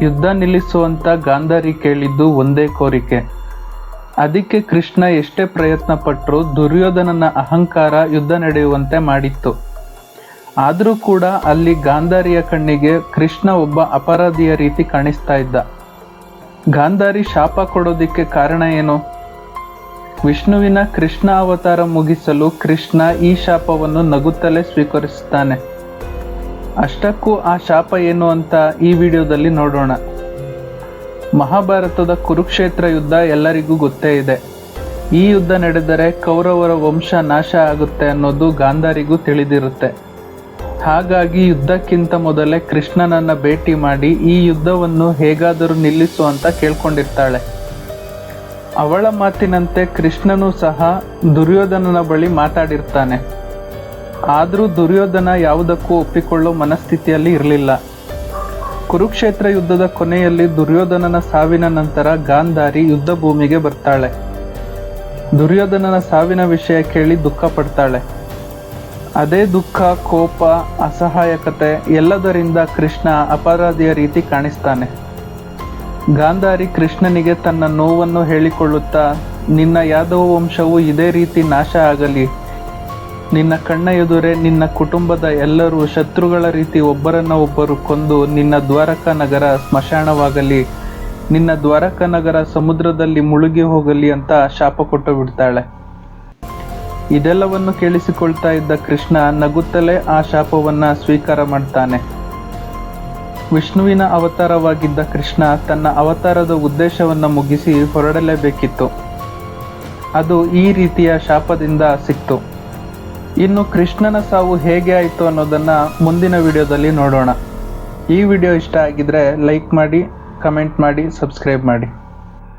ಯುದ್ಧ ನಿಲ್ಲಿಸುವಂತ ಗಾಂಧಾರಿ ಕೇಳಿದ್ದು ಒಂದೇ ಕೋರಿಕೆ. ಅದಕ್ಕೆ ಕೃಷ್ಣ ಎಷ್ಟೇ ಪ್ರಯತ್ನ ಪಟ್ಟರೂ ದುರ್ಯೋಧನನ ಅಹಂಕಾರ ಯುದ್ಧ ನಡೆಯುವಂತೆ ಮಾಡಿತ್ತು. ಆದರೂ ಕೂಡ ಅಲ್ಲಿ ಗಾಂಧಾರಿಯ ಕಣ್ಣಿಗೆ ಕೃಷ್ಣ ಒಬ್ಬ ಅಪರಾಧಿಯ ರೀತಿ ಕಾಣಿಸ್ತಾ ಇದ್ದ. ಗಾಂಧಾರಿ ಶಾಪ ಕೊಡೋದಿಕ್ಕೆ ಕಾರಣ ಏನು? ವಿಷ್ಣುವಿನ ಕೃಷ್ಣ ಅವತಾರ ಮುಗಿಸಲು ಕೃಷ್ಣ ಈ ಶಾಪವನ್ನು ನಗುತ್ತಲೇ ಸ್ವೀಕರಿಸುತ್ತಾನೆ. ಅಷ್ಟಕ್ಕೂ ಆ ಶಾಪ ಏನು ಅಂತ ಈ ವಿಡಿಯೋದಲ್ಲಿ ನೋಡೋಣ. ಮಹಾಭಾರತದ ಕುರುಕ್ಷೇತ್ರ ಯುದ್ಧ ಎಲ್ಲರಿಗೂ ಗೊತ್ತೇ ಇದೆ. ಈ ಯುದ್ಧ ನಡೆದರೆ ಕೌರವರ ವಂಶ ನಾಶ ಆಗುತ್ತೆ ಅನ್ನೋದು ಗಾಂಧಾರಿಗೂ ತಿಳಿದಿರುತ್ತೆ. ಹಾಗಾಗಿ ಯುದ್ಧಕ್ಕಿಂತ ಮೊದಲೇ ಕೃಷ್ಣನನ್ನ ಭೇಟಿ ಮಾಡಿ ಈ ಯುದ್ಧವನ್ನು ಹೇಗಾದರೂ ನಿಲ್ಲಿಸು ಅಂತ ಕೇಳ್ಕೊಂಡಿರ್ತಾಳೆ. ಅವಳ ಮಾತಿನಂತೆ ಕೃಷ್ಣನೂ ಸಹ ದುರ್ಯೋಧನನ ಬಳಿ ಮಾತಾಡಿರ್ತಾನೆ. ಆದರೂ ದುರ್ಯೋಧನ ಯಾವುದಕ್ಕೂ ಒಪ್ಪಿಕೊಳ್ಳೋ ಮನಸ್ಥಿತಿಯಲ್ಲಿ ಇರಲಿಲ್ಲ. ಕುರುಕ್ಷೇತ್ರ ಯುದ್ಧದ ಕೊನೆಯಲ್ಲಿ ದುರ್ಯೋಧನನ ಸಾವಿನ ನಂತರ ಗಾಂಧಾರಿ ಯುದ್ಧ ಭೂಮಿಗೆ ಬರ್ತಾಳೆ. ದುರ್ಯೋಧನನ ಸಾವಿನ ವಿಷಯ ಕೇಳಿ ದುಃಖ ಪಡ್ತಾಳೆ. ಅದೇ ದುಃಖ, ಕೋಪ, ಅಸಹಾಯಕತೆ ಎಲ್ಲದರಿಂದ ಕೃಷ್ಣ ಅಪರಾಧಿಯ ರೀತಿ ಕಾಣಿಸ್ತಾನೆ. ಗಾಂಧಾರಿ ಕೃಷ್ಣನಿಗೆ ತನ್ನ ನೋವನ್ನು ಹೇಳಿಕೊಳ್ಳುತ್ತಾ, ನಿನ್ನ ಯಾದವ ವಂಶವು ಇದೇ ರೀತಿ ನಾಶ ಆಗಲಿ, ನಿನ್ನ ಕಣ್ಣ ಎದುರೇ ನಿನ್ನ ಕುಟುಂಬದ ಎಲ್ಲರೂ ಶತ್ರುಗಳ ರೀತಿ ಒಬ್ಬರನ್ನ ಒಬ್ಬರು ಕೊಂದು ನಿನ್ನ ದ್ವಾರಕಾ ನಗರ ಸ್ಮಶಾನವಾಗಲಿ, ನಿನ್ನ ದ್ವಾರಕಾ ನಗರ ಸಮುದ್ರದಲ್ಲಿ ಮುಳುಗಿ ಹೋಗಲಿ ಅಂತ ಶಾಪ ಕೊಟ್ಟು ಬಿಡ್ತಾಳೆ. ಇದೆಲ್ಲವನ್ನು ಕೇಳಿಸಿಕೊಳ್ತಾ ಇದ್ದ ಕೃಷ್ಣ ನಗುತ್ತಲೇ ಆ ಶಾಪವನ್ನ ಸ್ವೀಕಾರ ಮಾಡ್ತಾನೆ. ವಿಷ್ಣುವಿನ ಅವತಾರವಾಗಿದ್ದ ಕೃಷ್ಣ ತನ್ನ ಅವತಾರದ ಉದ್ದೇಶವನ್ನ ಮುಗಿಸಿ ಹೊರಡಲೇಬೇಕಿತ್ತು. ಅದು ಈ ರೀತಿಯ ಶಾಪದಿಂದ ಸಿಕ್ತು. ಇನ್ನು ಕೃಷ್ಣನ ಸಾವು ಹೇಗೆ ಆಯಿತು ಅನ್ನೋದನ್ನ ಮುಂದಿನ ವಿಡಿಯೋದಲ್ಲಿ ನೋಡೋಣ. ಈ ವಿಡಿಯೋ ಇಷ್ಟ ಆಗಿದ್ರೆ ಲೈಕ್ ಮಾಡಿ, ಕಮೆಂಟ್ ಮಾಡಿ, ಸಬ್ಸ್ಕ್ರೈಬ್ ಮಾಡಿ.